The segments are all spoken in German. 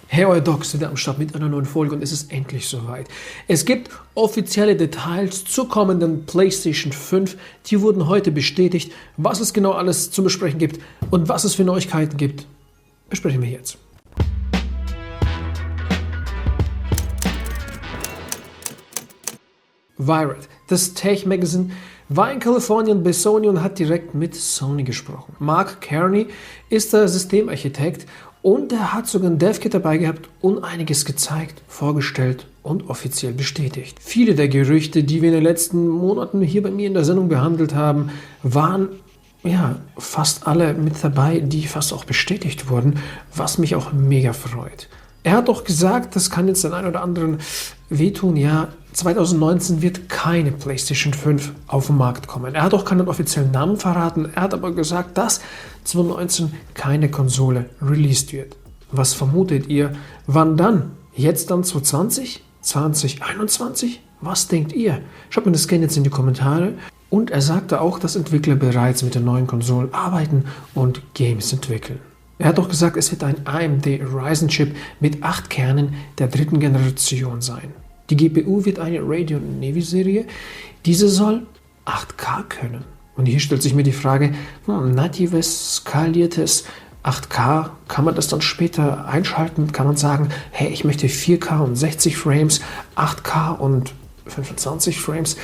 Hey, euer Doc ist wieder am Start mit einer neuen Folge und es ist endlich soweit. Es gibt offizielle Details zur kommenden PlayStation 5. Die wurden heute bestätigt. Was es genau alles zu besprechen gibt und was es für Neuigkeiten gibt, besprechen wir jetzt. Wired, das Tech-Magazin, war in Kalifornien bei Sony und hat direkt mit Sony gesprochen. Mark Kearney ist der Systemarchitekt und er hat sogar ein Dev-Kit dabei gehabt und einiges gezeigt, vorgestellt und offiziell bestätigt. Viele der Gerüchte, die wir in den letzten Monaten hier bei mir in der Sendung behandelt haben, waren fast alle mit dabei, die fast auch bestätigt wurden, was mich auch mega freut. Er hat doch gesagt, das kann jetzt den einen oder anderen wehtun, 2019 wird keine PlayStation 5 auf den Markt kommen. Er hat auch keinen offiziellen Namen verraten, er hat aber gesagt, dass 2019 keine Konsole released wird. Was vermutet ihr? Wann dann? Jetzt dann 2020? 2021? Was denkt ihr? Schreibt mir das gerne jetzt in die Kommentare. Und er sagte auch, dass Entwickler bereits mit der neuen Konsole arbeiten und Games entwickeln. Er hat auch gesagt, es wird ein AMD Ryzen-Chip mit 8 Kernen der 3. Generation sein. Die GPU wird eine Radeon Navy-Serie. Diese soll 8K können. Und hier stellt sich mir die Frage, natives, skaliertes 8K, kann man das dann später einschalten? Kann man sagen, hey, ich möchte 4K und 60 Frames, 8K und 25 Frames?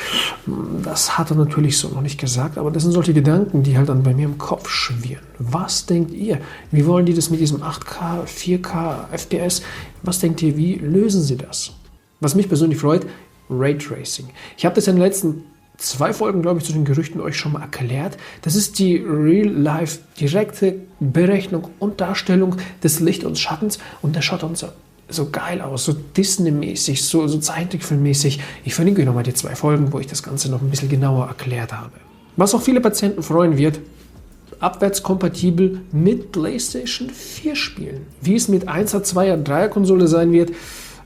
Das hat er natürlich so noch nicht gesagt, aber das sind solche Gedanken, die halt dann bei mir im Kopf schwirren. Was denkt ihr? Wie wollen die das mit diesem 8K, 4K, FPS? Was denkt ihr, wie lösen sie das? Was mich persönlich freut, Raytracing. Ich habe das in den letzten 2 Folgen, glaube ich, zu den Gerüchten euch schon mal erklärt. Das ist die Real-Life direkte Berechnung und Darstellung des Licht und Schattens und der schaut dann so geil aus, so Disney-mäßig, so Zeichentrickfilm-mäßig. Ich verlinke euch nochmal die 2 Folgen, wo ich das Ganze noch ein bisschen genauer erklärt habe. Was auch viele Patienten freuen wird, abwärtskompatibel mit PlayStation 4 spielen. Wie es mit 1er, 2er, 3er Konsole sein wird,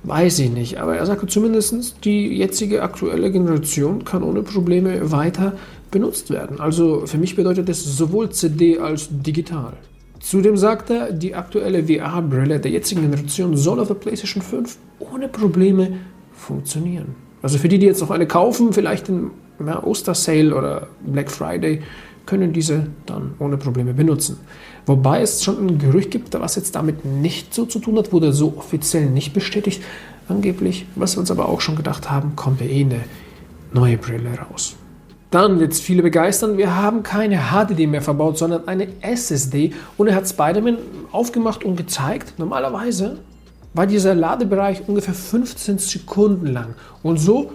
weiß ich nicht. Aber er sagt zumindest, die jetzige aktuelle Generation kann ohne Probleme weiter benutzt werden. Also für mich bedeutet das sowohl CD als digital. Zudem sagt er, die aktuelle VR-Brille der jetzigen Generation soll auf der PlayStation 5 ohne Probleme funktionieren. Also für die jetzt noch eine kaufen, vielleicht im Ostersale oder Black Friday, können diese dann ohne Probleme benutzen. Wobei es schon ein Gerücht gibt, was jetzt damit nicht so zu tun hat, wurde so offiziell nicht bestätigt. Angeblich, was wir uns aber auch schon gedacht haben, kommt eine neue Brille raus. Dann wird es viele begeistern, wir haben keine HDD mehr verbaut, sondern eine SSD und er hat Spider-Man aufgemacht und gezeigt. Normalerweise war dieser Ladebereich ungefähr 15 Sekunden lang und so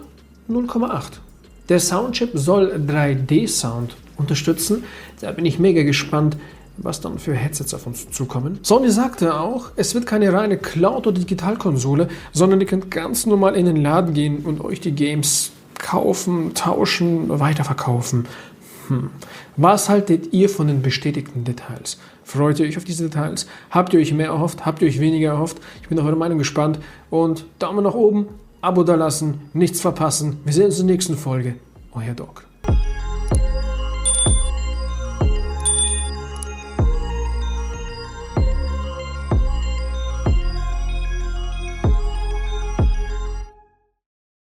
0,8. Der Soundchip soll 3D-Sound unterstützen, da bin ich mega gespannt, was dann für Headsets auf uns zukommen. Sony sagte auch, es wird keine reine Cloud- oder Digitalkonsole, sondern ihr könnt ganz normal in den Laden gehen und euch die Games kaufen, tauschen, weiterverkaufen. Was haltet ihr von den bestätigten Details? Freut ihr euch auf diese Details? Habt ihr euch mehr erhofft? Habt ihr euch weniger erhofft? Ich bin auf eure Meinung gespannt und Daumen nach oben, Abo da lassen, nichts verpassen. Wir sehen uns in der nächsten Folge. Euer Doc.